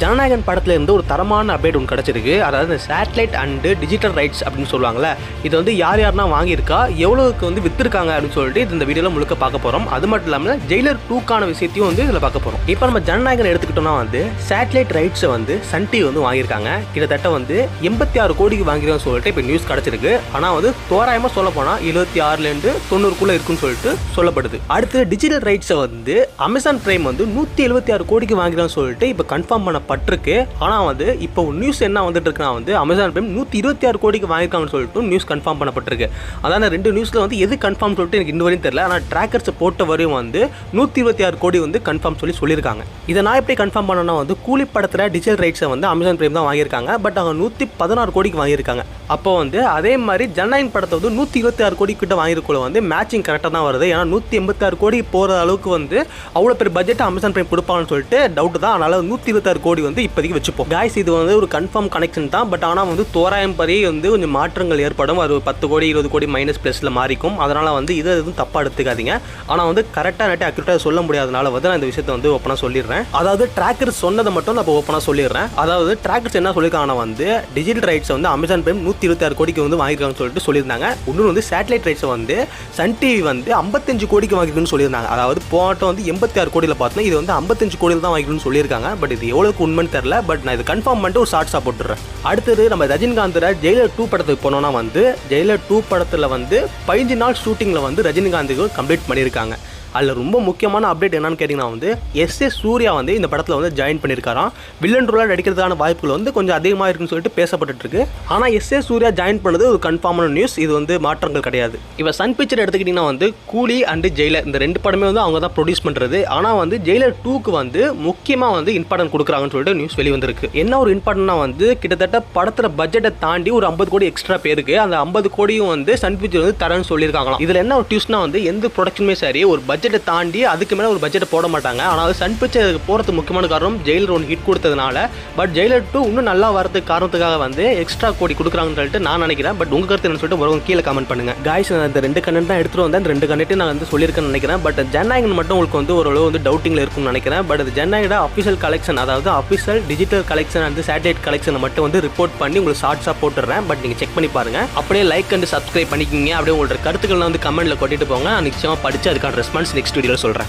ஜனநாயகன் படத்துல இருந்து ஒரு தரமான அப்டேட் ஒன்று கிடச்சிருக்கு. அதாவது சேட்டலைட் அண்டு டிஜிட்டல் ரைட்ஸ் அப்படின்னு சொல்லுவாங்கல்ல, இது வந்து யார் யாருன்னா வாங்கியிருக்கா, எவ்வளோக்கு வந்து விற்றுருக்காங்க அப்படின்னு சொல்லிட்டு இந்த வீடியோவில் முழுக்க பார்க்க போகிறோம். அது மட்டும் இல்லாமல் ஜெயிலர் 2க்கான விஷயத்தையும் வந்து இதில் பார்க்க போகிறோம். இப்போ நம்ம ஜனநாயகன் எடுத்துக்கிட்டோம்னா வந்து சேட்டலைட் ரைட்ஸை வந்து சன் டிவி வந்து வாங்கியிருக்காங்க. கிட்டத்தட்ட வந்து 86 கோடிக்கு வாங்கிருக்கான்னு சொல்லிட்டு இப்போ நியூஸ் கிடச்சிருக்கு. ஆனால் வந்து தோராயமாக சொல்ல போனால் 76லேருந்து 90க்குள்ளே இருக்குன்னு சொல்லிட்டு சொல்லப்படுது. அடுத்து டிஜிட்டல் ரைட்ஸை வந்து அமேசான் பிரைம் வந்து 176 கோடிக்கு வாங்கிருக்கான்னு சொல்லிட்டு இப்போ கன்ஃபார்ம் பண்ணப்பட்டிருக்கு. ஆனால் வந்து இப்போ நியூஸ் என்ன வந்துட்டு இருக்குன்னா வந்து அமேசான் பிரைம் 126 கோடிக்கு வாங்கிருக்காங்கன்னு சொல்லிட்டு நியூஸ் கன்ஃபார்ம் பண்ணப்பட்டிருக்கு. அதான் ரெண்டு நியூஸில் வந்து எது கன்ஃபார்ம் சொல்லிட்டு எனக்கு இன்ன வரையும் தெரியல. ஆனால் ட்ராக்கர்ஸ் போட்ட வரையும் வந்து 126 கோடி வந்து கன்ஃபார்ம் சொல்லியிருக்காங்க. இதை நான் எப்படி கன்ஃபார்ம் பண்ணனா வந்து கூலி படத்தில் டிஜிட்டல் ரைட்ஸை வந்து அமேசான் பிரைம் தான் வாங்கியிருக்காங்க. பட் அவங்க 116 கோடிக்கு வாங்கியிருக்காங்க. அப்போ வந்து அதே மாதிரி ஜனநாயகன் படத்தை வந்து 126 கோடி கிட்ட வாங்கியிருக்கோம் வந்து மேட்சிங் கரெக்டாக தான் வருது. ஏன்னா 186 கோடி போகிற அளவுக்கு வந்து அவ்வளோ பெரிய பட்ஜெட் அமேசான் பிரைம் கொடுப்பாங்கன்னு சொல்லிட்டு டவுட் தான். அதனால 126 கோடி வந்து இப்போதைக்கு வச்சுப்போம். காய்ஸ், இது வந்து ஒரு கன்ஃபார்ம் கனெக்ஷன் தான். பட் ஆனால் வந்து தோராயம் படி வந்து கொஞ்சம் மாற்றங்கள் ஏற்படும். அது 10 கோடி 20 கோடி மைனஸ் ப்ளஸில் மாறிக்கும். அதனால் வந்து இதை எதுவும் தப்பாக எடுத்துக்காதீங்க. ஆனால் வந்து கரெக்டாக நட்டு அக்யூரேட்டாக சொல்ல முடியாதனால வந்து நான் இந்த விஷயத்தை வந்து ஓப்பனாக சொல்லிடுறேன். அதாவது ட்ராக்கர்ஸ் சொன்னதை மட்டும் நான் இப்போ ஓப்பனாக சொல்லிடுறேன். அதாவது ட்ராக்கர்ஸ் என்ன சொல்லியிருக்காங்கன்னா வந்து டிஜிட்டல் ரைட்ஸை வந்து அமேசான் பிரைம் 126 கோடிக்கு வந்து வாங்கியிருக்காங்கன்னு சொல்லிட்டு சொல்லியிருந்தாங்க. இன்னொன்று வந்து சேட்டலைட் ரைட்ஸை வந்து சன் டிவி வந்து 55 கோடிக்கு வாங்கிருக்குன்னு சொல்லியிருந்தாங்க. அதாவது போட்டோ வந்து 86 கோடியில் பார்த்தோன்னா இது வந்து 55 கோடியில் தான் வாங்கிக்கணும்னு சொல்லியிருக்காங்க. பட் இது எவ்வளோக்கு உண்மைன்னு தெரியல. பட் நான் இது கன்ஃபார்ம் பண்ணிட்டு ஒரு ஷார்ட்ஸாக போட்டுறேன். அடுத்தது நம்ம ரஜினிகாந்தோட ஜெயிலர் 2 படத்துக்கு போனோம்னா வந்து ஜெயிலர் 2 படத்தில் வந்து 15 நாள் ஷூட்டிங்கில் வந்து ரஜினிகாந்துக்கு கம்ப்ளீட் பண்ணியிருக்காங்க. அதில் ரொம்ப முக்கியமான அப்டேட் என்னன்னு கேட்டிங்கன்னா வந்து எஸ் சூர்யா வந்து இந்த படத்தில் வந்து ஜாயின் பண்ணியிருக்காராம். வில்லன் ரோலாக நடிக்கிறதுக்கான வாய்ப்புகள் வந்து கொஞ்சம் அதிகமாக இருக்குன்னு சொல்லிட்டு பேசப்பட்டு இருக்கு. ஆனால் எஸ் சூர்யா ஜாயின் பண்ணது ஒரு கன்ஃபார்மான நியூஸ். இது வந்து மாற்றங்கள் கிடையாது. இப்போ சன் பிக்சர் எடுத்துக்கிட்டிங்கன்னா வந்து கூலி அண்டு ஜெயிலர் இந்த 2 படமே வந்து அவங்க தான் ப்ரொடியூஸ் பண்ணுறது. ஆனால் வந்து ஜெயிலர் 2க்கு வந்து முக்கியமாக வந்து இம்பார்ட்டன்ட் கொடுக்குறாங்கன்னு சொல்லிட்டு நியூஸ் வெளிவந்திருக்கு. என்ன ஒரு இம்பார்ட்டன்ட்னா வந்து கிட்டத்தட்ட படத்தில் பட்ஜெட்டை தாண்டி ஒரு 50 கோடி எக்ஸ்ட்ரா பேருக்கு அந்த 50 கோடியும் வந்து சன் பிக்சர் வந்து தரேன்னு சொல்லியிருக்காங்களாம். இதில் என்ன ஒரு டியூஸ்னா வந்து எந்த ப்ரொடக்ஷனுமே சரி ஒரு பட்ஜெட்டை தாண்டி அதுக்கு மேலே ஒரு பட்ஜெட்டை போட மாட்டாங்க. ஆனால் சன் பிக்சர் போகிறதுக்கு முக்கியமான காரணம் ஜெயிலர் 1 ஹிட் கொடுத்ததுனால. பட் ஜெயிலர் 2 இன்னும் நல்லா வரதுக்கு காரணத்துக்காக வந்து எக்ஸ்ட்ரா கோடி கொடுக்குறாங்கன்னு சொல்லிட்டு நான் நினைக்கிறேன். பட் உங்கள் கருத்து என்ன சொல்லிட்டு வரவங்க கீழே கமெண்ட் பண்ணுங்க. காய்ஸ், நான் இந்த 2 கண்டென்ட் தான் எடுத்துகிட்டு வந்தேன். இந்த 2 கண்டென்ட் நான் வந்து சொல்லியிருக்கேன்னு நினைக்கிறேன். பட் ஜனநாயகன் மட்டும் உங்களுக்கு வந்து ஓரளவு வந்து டவுட்டிங்கில் இருக்கும்னு நினைக்கிறேன். பட் அது ஜனநாயகோட அஃபிஷியல் கலெக்ஷன், அதாவது official digital collection and satellite கலெக்ஷனை மட்டும் வந்து ரிப்போர்ட் பண்ணி உங்களுக்கு ஷார்ட்ஸாக போட்டுறேன். பட் நீங்கள் செக் பண்ணி பாருங்கள். அப்படியே லைக் அண்ட் சப்ஸ்கிரைப் பண்ணிக்கிங்க. அப்படியே உங்களோட கருத்துக்களை வந்து கமெண்ட்டில் கொட்டிட்டு போங்க. நான் நிச்சயமாக படித்து அதுக்கான ரெஸ்பான்ஸ் நெக்ஸ்ட் வீடியோவில் சொல்கிறேன்.